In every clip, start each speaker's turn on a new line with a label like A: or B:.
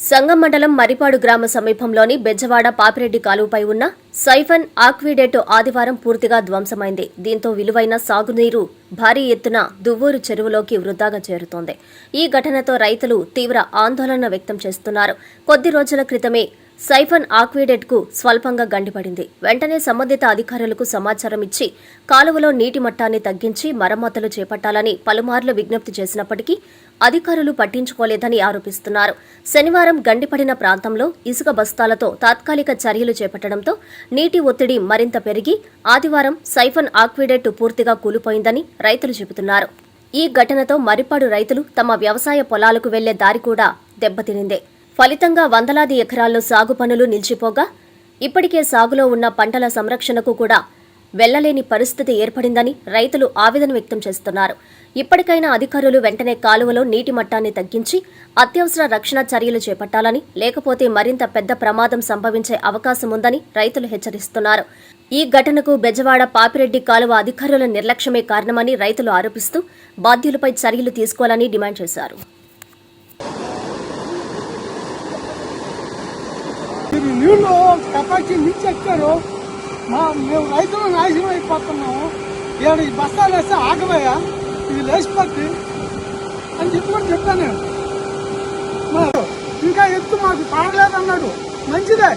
A: సంగం మండలం మరిపాడు గ్రామ సమీపంలోని బెజ్జవాడ పాపిరెడ్డి కాలువపై ఉన్న సైఫన్ ఆక్విడేట్ ఆదివారం పూర్తిగా ధ్వంసమైంది. దీంతో విలువైన సాగునీరు భారీ ఎత్తున దువ్వూరు చెరువులోకి వృధాగా చేరుతోంది. ఈ ఘటనతో రైతులు తీవ్ర ఆందోళన వ్యక్తం చేస్తున్నారు. కొద్ది రోజుల క్రితమే సైఫన్ ఆక్విడేట్ కు స్వల్పంగా గండిపడింది. వెంటనే సంబంధిత అధికారులకు సమాచారం ఇచ్చి కాలువలో నీటి మట్టాన్ని తగ్గించి మరమ్మతులు చేపట్టాలని పలుమార్లు విజ్ఞప్తి చేసినప్పటికీ అధికారులు పట్టించుకోలేదని ఆరోపిస్తున్నారు. శనివారం గండిపడిన ప్రాంతంలో ఇసుక బస్తాలతో తాత్కాలిక చర్యలు చేపట్టడంతో నీటి ఒత్తిడి మరింత పెరిగి ఆదివారం సైఫన్ ఆక్విడేట్ పూర్తిగా కూలిపోయిందని రైతులు చెబుతున్నారు. ఈ ఘటనతో మరిపాడు రైతులు తమ వ్యవసాయ పొలాలకు వెళ్లే దారి కూడా దెబ్బతినిందే. ఫలితంగా వందలాది ఎకరాల్లో సాగు పనులు నిలిచిపోగా ఇప్పటికే సాగులో ఉన్న పంటల సంరక్షణకు కూడా వెళ్లలేని పరిస్థితి ఏర్పడిందని రైతులు ఆవేదన వ్యక్తం చేస్తున్నారు. ఇప్పటికైనా అధికారులు వెంటనే కాలువలో నీటి మట్టాన్ని తగ్గించి అత్యవసర రక్షణ చర్యలు చేపట్టాలని, లేకపోతే మరింత పెద్ద ప్రమాదం సంభవించే అవకాశం ఉందని రైతులు హెచ్చరిస్తున్నారు. ఈ ఘటనకు బెజవాడ పాపిరెడ్డి కాలువ అధికారుల నిర్లక్ష్యమే కారణమని రైతులు ఆరోపిస్తూ బాధ్యులపై చర్యలు తీసుకోవాలని డిమాండ్ చేశారు.
B: నీళ్లు కపాకి నుంచి ఎక్కారు. మేము రైతులు నాశనం అయిపోతున్నాము. ఏడు ఈ బస్తాలు వేస్తే ఆగవయ్యా, ఇది లేచిపోద్ది అని చెప్పాను నేను. ఇంకా ఎత్తు మాకు పడలేదన్నాడు. మంచిదే,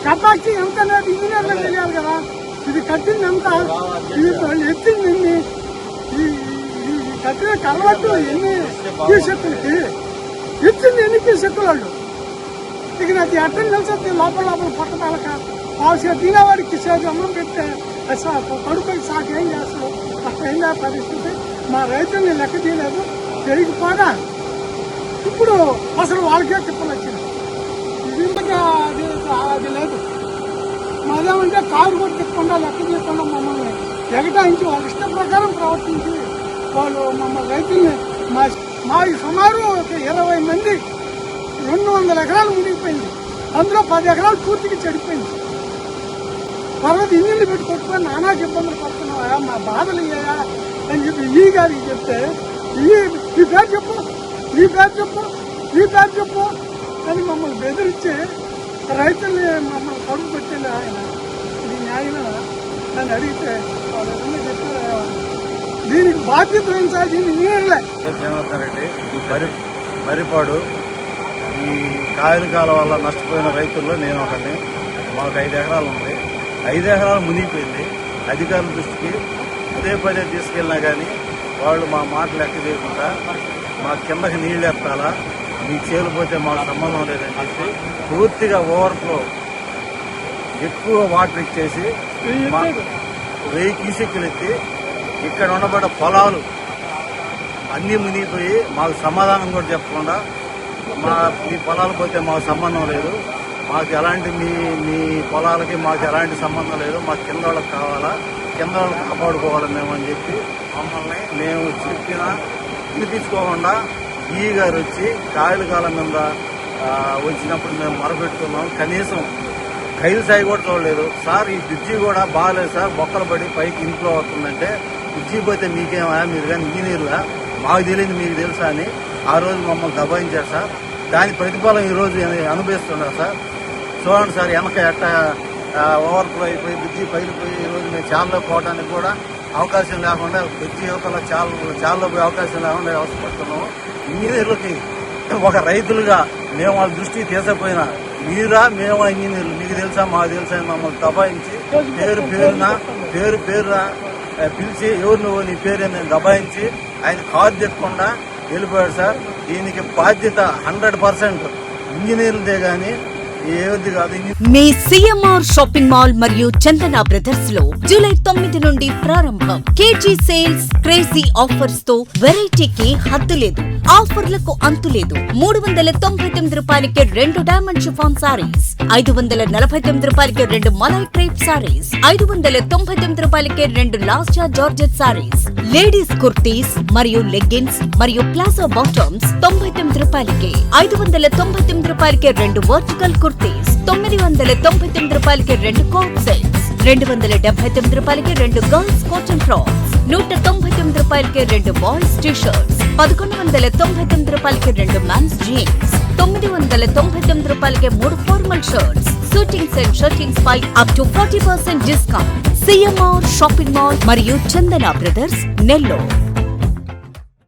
B: కపాకి ఎంత అనేది ఇంజనీర్లు తెలియాలి కదా. ఇది కట్టింది ఎంత, ఇది ఎత్తింది ఎన్ని, ఈ కట్టిన కలవట్టు ఎన్ని కీసెక్కులకి ఎత్తింది, ఎన్ని కీసెక్కులు వాళ్ళు. ఇక నాకు ఎట్టని తెలిసి లోపల పట్టదాలక పావుసేపు తినేవాడికి సేపు అన్నం పెడితే కడుపుకి సాకు ఏం చేస్తాడు. అక్కడ ఏం పరిస్థితి మా రైతుల్ని లెక్క తీయలేదు. పెరిగిపోగా ఇప్పుడు అసలు వాళ్ళకే తిప్పలు వచ్చింది. ఇది అది లేదు. మాదేమంటే కారు కూడా తిప్పకుండా లెక్క తీయకుండా మమ్మల్ని ఎగటాయించి వాళ్ళ ఇష్ట ప్రకారం ప్రవర్తించి వాళ్ళు మమ్మల్ని రైతుల్ని మా సుమారు 20 మంది 200 ఎకరాలు మునిగిపోయింది. అందులో 10 ఎకరాలు పూర్తిగా చెడిపోయింది. తర్వాత ఇంజన్లు పెట్టి కొట్టుకొని నానాకి ఇబ్బందులు పడుతున్నావా, మా బాధలు అయ్యాయా అని చెప్పి ఈ గారికి చెప్తే ఈ పేరు చెప్పు, ఈ పేరు చెప్పు, ఈ పేరు చెప్పు అని మమ్మల్ని బెదిరించి రైతుల్ని మమ్మల్ని కడుపు పెట్టేది ఆయన. ఇది న్యాయమే అని అడిగితే వాళ్ళు ఏదన్నా చెప్పారు. దీనికి బాధ్యత వహించాలి. దీన్ని నీళ్ళే
C: మరిపాడు ఈ కాయలకాల వల్ల నష్టపోయిన రైతుల్లో నేను ఒకరిని. మాకు 5 ఎకరాలు ఉంది. 5 ఎకరాలు మునిగిపోయింది. అధికారుల దృష్టికి పదే తీసుకెళ్ళినా కానీ వాళ్ళు మా మాట లెక్క చేయకుండా మా కిందకి నీళ్ళు ఎత్తాలా, మీ చేలిపోతే మాకు సంబంధం లేదని చెప్పి పూర్తిగా ఓవర్ఫ్లో ఎక్కువ వాటర్ ఇచ్చేసి 1000 క్యూసెక్కులు ఎత్తి ఇక్కడ ఉండబడ్డ పొలాలు అన్నీ మునిగిపోయి మాకు సమాధానం కూడా చెప్పకుండా మీ పొలాలు పోతే మాకు సంబంధం లేదు, మాకు ఎలాంటి మీ పొలాలకి మాకు ఎలాంటి సంబంధం లేదు, మాకు కింద వాళ్ళకి కావాలా, కింద వాళ్ళకి కాపాడుకోవాలి మేము అని చెప్పి మమ్మల్ని మేము చెప్పినా వినిపించుకోకుండా ఈ గారు వచ్చి కాయల కాలం మీద వచ్చినప్పుడు మేము మొరపెట్టుకున్నాం. కనీసం ఖైలు సాయి కూడా చూడలేదు. సార్ ఈ బ్రిడ్జి కూడా బాగాలేదు సార్, బొక్కలు పడి పైకి ఇంట్లో వస్తుందంటే బ్రిడ్జి పోతే మీకేమా, మీరు కానీ ఇంజనీర్లా, మాకు తెలియదు మీకు తెలుసా అని ఆ రోజు మమ్మల్ని దబాయించారు సార్. దాని ప్రతిఫలం ఈరోజు అనుభవిస్తున్నారు సార్. చూడండి సార్, వెనక ఎట్ట ఓవర్ఫ్లో అయిపోయి బ్రిడ్జి పగిలిపోయి ఈరోజు మేము చాలలో పోవడానికి కూడా అవకాశం లేకుండా బ్రిడ్జి యువతల చాలలో పోయే అవకాశం లేకుండా అవసరపడుతున్నాము. ఇంజనీర్లకి ఒక రైతులుగా మేము వాళ్ళ దృష్టికి తీసపోయినా మీరా మేమా ఇంజనీర్లు మీకు తెలుసా మాకు తెలుసా అని మమ్మల్ని దబాయించి పేరు పిలిచి ఎవరు నువ్వు నీ పేరు నేను దబాయించి ఆయన కారు తెప్పకుండా వెళ్ళిపోయాడు సార్. దీనికి బాధ్యత 100% ఇంజనీర్లదే గాని ఏది కాదు.
D: మీ సిఎంఆర్ షాపింగ్ మాల్ మరియు చందన బ్రదర్స్ లో జూలై 9 నుండి ప్రారంభం. కేజీ సేల్స్, క్రేజీ ఆఫర్స్ తో వెరైటీకి హద్దు లేదు, ఆఫర్లకు అంతు లేదు. 399 రూపాయలకి 2 డైమండ్ షిఫాన్ సారీస్, 549 రూపాయలకి 2 మలై క్రేప్ సారీస్, 599 రూపాయలకి 2 లాస్టా జార్జెట్ సారీస్, లేడీస్ కుర్తీస్ మరియు లెగ్గిన్స్ మరియు ప్లాజో బాటమ్స్ 99 రూపాయలకి, 599 రూపాయలకి 2 వర్టికల్ కుర్తీస్, 999 రూపాయలకి 2 కోట్ సెట్స్, 279 రూపాయలకి 2 గర్ల్స్ కాటన్ ఫ్రాక్స్, 199 రూపాయలకి 2 బాయ్స్ టీ షర్ట్స్, 1199 రూపాయలకి 2 మెన్స్ జీన్స్, 999 రూపాయలకే 3 formal shirts, shootings and shirtings పై up to 40% discount. CMR shopping mall మరియు చందన బ్రదర్స్, నెల్లూరు.